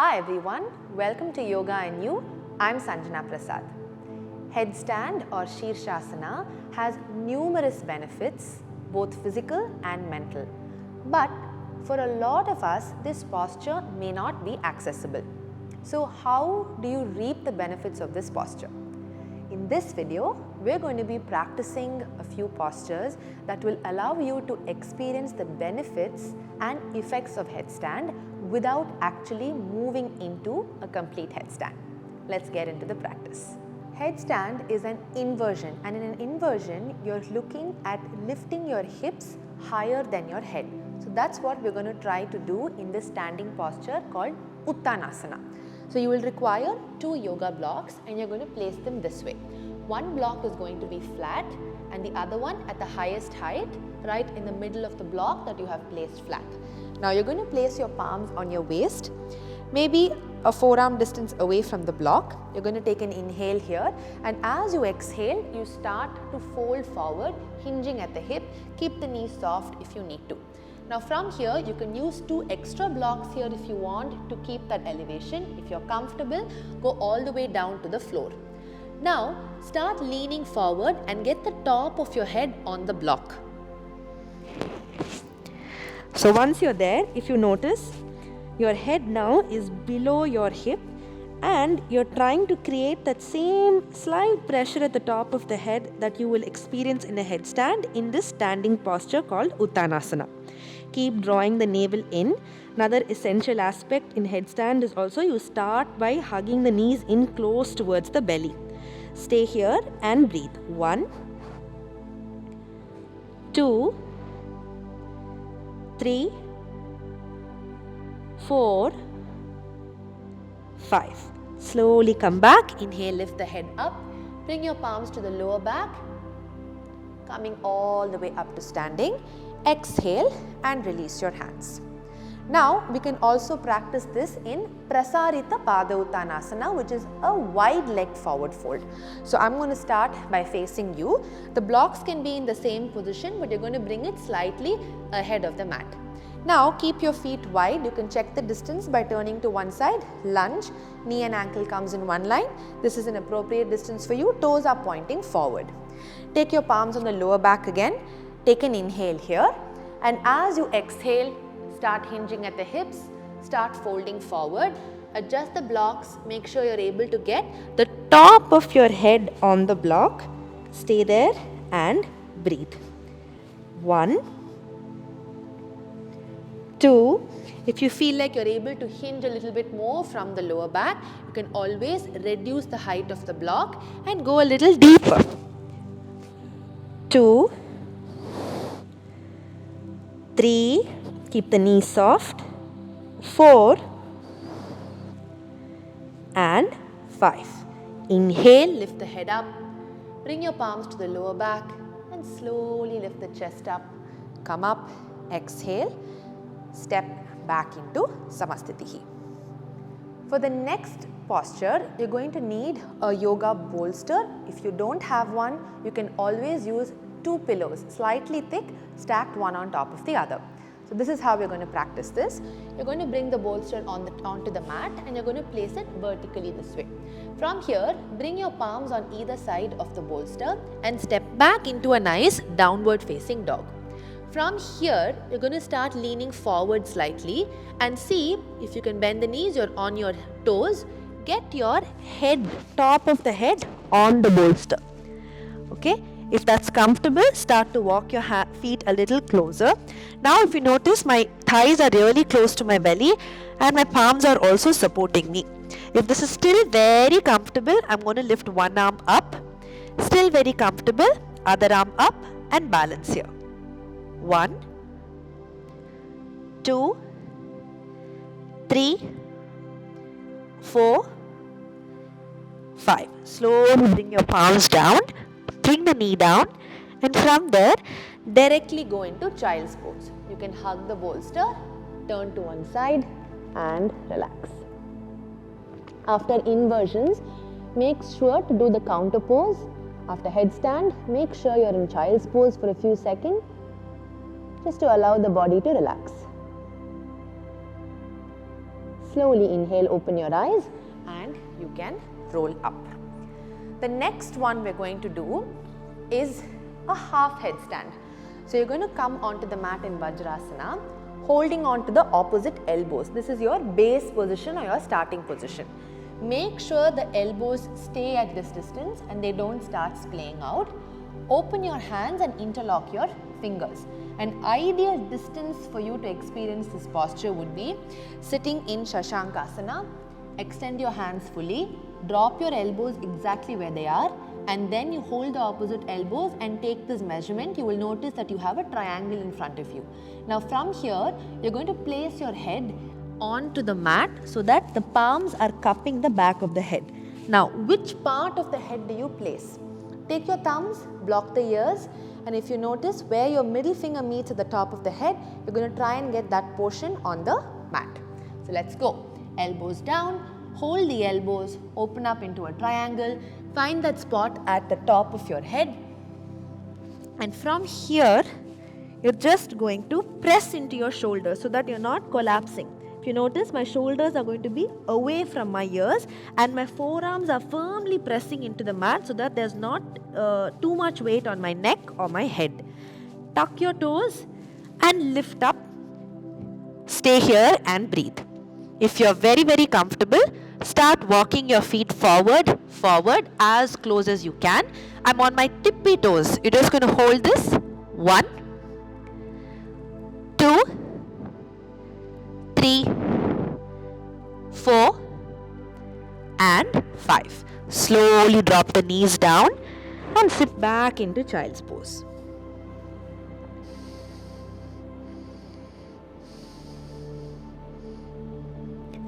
Hi everyone, welcome to Yoga and You. I'm Sanjana Prasad. Headstand or Sirsasana has numerous benefits, both physical and mental. But for a lot of us, this posture may not be accessible. So how do you reap the benefits of this posture? In this video, we're going to be practicing a few postures that will allow you to experience the benefits and effects of headstand without actually moving into a complete headstand. Let's get into the practice. Headstand is an inversion, and in an inversion, you're looking at lifting your hips higher than your head. So that's what we're going to try to do in this standing posture called Uttanasana. So you will require two yoga blocks and you're going to place them this way. One block is going to be flat and the other one at the highest height, right in the middle of the block that you have placed flat. Now you're going to place your palms on your waist, maybe a forearm distance away from the block. You're going to take an inhale here, and as you exhale, you start to fold forward, hinging at the hip. Keep the knees soft if you need to. Now from here, you can use two extra blocks here if you want to keep that elevation. If you're comfortable, go all the way down to the floor. Now start leaning forward and get the top of your head on the block. So once you're there, if you notice, your head now is below your hip and you're trying to create that same slight pressure at the top of the head that you will experience in a headstand in this standing posture called Uttanasana. Keep drawing the navel in. Another essential aspect in headstand is also you start by hugging the knees in close towards the belly. Stay here and breathe. 1, 2, 3, 4, 5. Slowly come back. Inhale, lift the head up. Bring your palms to the lower back. Coming all the way up to standing. Exhale and release your hands. Now we can also practice this in Prasarita Pada Uttanasana, which is a wide leg forward fold. So I'm going to start by facing you. The blocks can be in the same position, but you're going to bring it slightly ahead of the mat. Now keep your feet wide. You can check the distance by turning to one side. Lunge, knee and ankle comes in one line. This is an appropriate distance for you. Toes are pointing forward. Take your palms on the lower back again. Take an inhale here, and as you exhale, start hinging at the hips, start folding forward, adjust the blocks, make sure you're able to get the top of your head on the block. Stay there and breathe. 1, 2. If you feel like you're able to hinge a little bit more from the lower back, you can always reduce the height of the block and go a little deeper. 2, 3, keep the knees soft, 4 and 5. Inhale, lift the head up, bring your palms to the lower back and slowly lift the chest up. Come up, exhale, step back into Samastitihi. For the next posture, you're going to need a yoga bolster. If you don't have one, you can always use two pillows, slightly thick, stacked one on top of the other. So this is how we're going to practice this. You're going to bring the bolster onto the mat and you're going to place it vertically this way. From here, bring your palms on either side of the bolster and step back into a nice downward facing dog. From here, you're going to start leaning forward slightly and see if you can bend the knees. You're on your toes. Get your head, top of the head on the bolster. Okay? If that's comfortable, start to walk your feet a little closer. Now if you notice, my thighs are really close to my belly and my palms are also supporting me. If this is still very comfortable, I'm going to lift one arm up. Still very comfortable, other arm up and balance here. 1, 2, 3, 4, 5. Slowly bring your palms down. Bring the knee down, and from there directly go into child's pose. You can hug the bolster, turn to one side and relax. After inversions, make sure to do the counter pose. After headstand, make sure you're in child's pose for a few seconds just to allow the body to relax. Slowly inhale, open your eyes and you can roll up. The next one we're going to do is a half headstand. So you're going to come onto the mat in Vajrasana, holding on to the opposite elbows. This is your base position or your starting position. Make sure the elbows stay at this distance and they don't start splaying out. Open your hands and interlock your fingers. An ideal distance for you to experience this posture would be sitting in Shashankasana. Extend your hands fully, drop your elbows exactly where they are, and then you hold the opposite elbows and take this measurement. You will notice that you have a triangle in front of you. Now from here, you're going to place your head onto the mat so that the palms are cupping the back of the head. Now, which part of the head do you place? Take your thumbs, block the ears, and if you notice where your middle finger meets at the top of the head, you're going to try and get that portion on the mat. So let's go. Elbows down, hold the elbows, open up into a triangle, find that spot at the top of your head, and from here, you're just going to press into your shoulders so that you're not collapsing. If you notice, my shoulders are going to be away from my ears and my forearms are firmly pressing into the mat so that there's not too much weight on my neck or my head. Tuck your toes and lift up. Stay here and breathe. If you're very, very comfortable, start walking your feet forward as close as you can. I'm on my tippy toes. You're just going to hold this. 1, 2, 3, 4 and 5. Slowly drop the knees down and sit back into child's pose.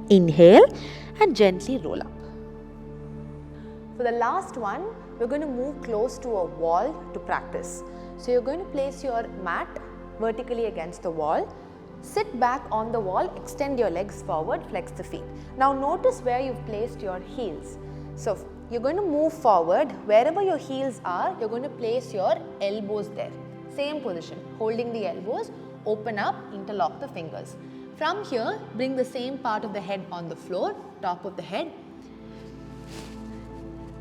Inhale and gently roll up. For the last one, we're going to move close to a wall to practice. So you're going to place your mat vertically against the wall. Sit back on the wall, extend your legs forward, flex the feet. Now notice where you've placed your heels. So you're going to move forward. Wherever your heels are, you're going to place your elbows there. Same position, holding the elbows, open up, interlock the fingers. From here, bring the same part of the head on the floor, top of the head.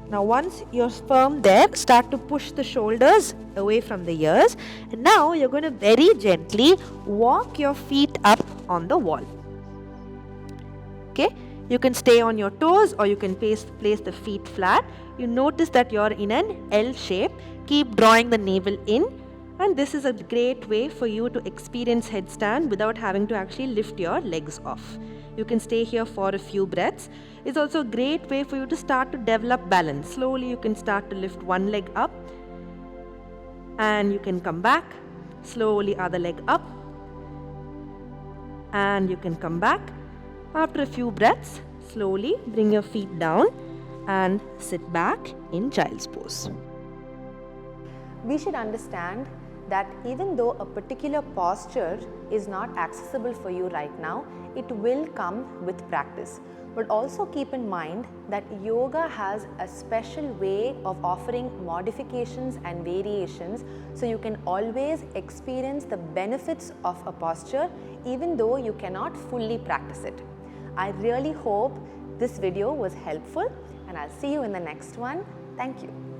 Now once you're firm there, start to push the shoulders away from the ears. And now you're going to very gently walk your feet up on the wall. Okay, you can stay on your toes or you can place the feet flat. You notice that you're in an L shape. Keep drawing the navel in. And this is a great way for you to experience headstand without having to actually lift your legs off. You can stay here for a few breaths. It's also a great way for you to start to develop balance. Slowly you can start to lift one leg up and you can come back. Slowly other leg up and you can come back. After a few breaths, slowly bring your feet down and sit back in child's pose. We should understand that even though a particular posture is not accessible for you right now, it will come with practice. But also keep in mind that yoga has a special way of offering modifications and variations, so you can always experience the benefits of a posture even though you cannot fully practice it. I really hope this video was helpful and I'll see you in the next one. Thank you.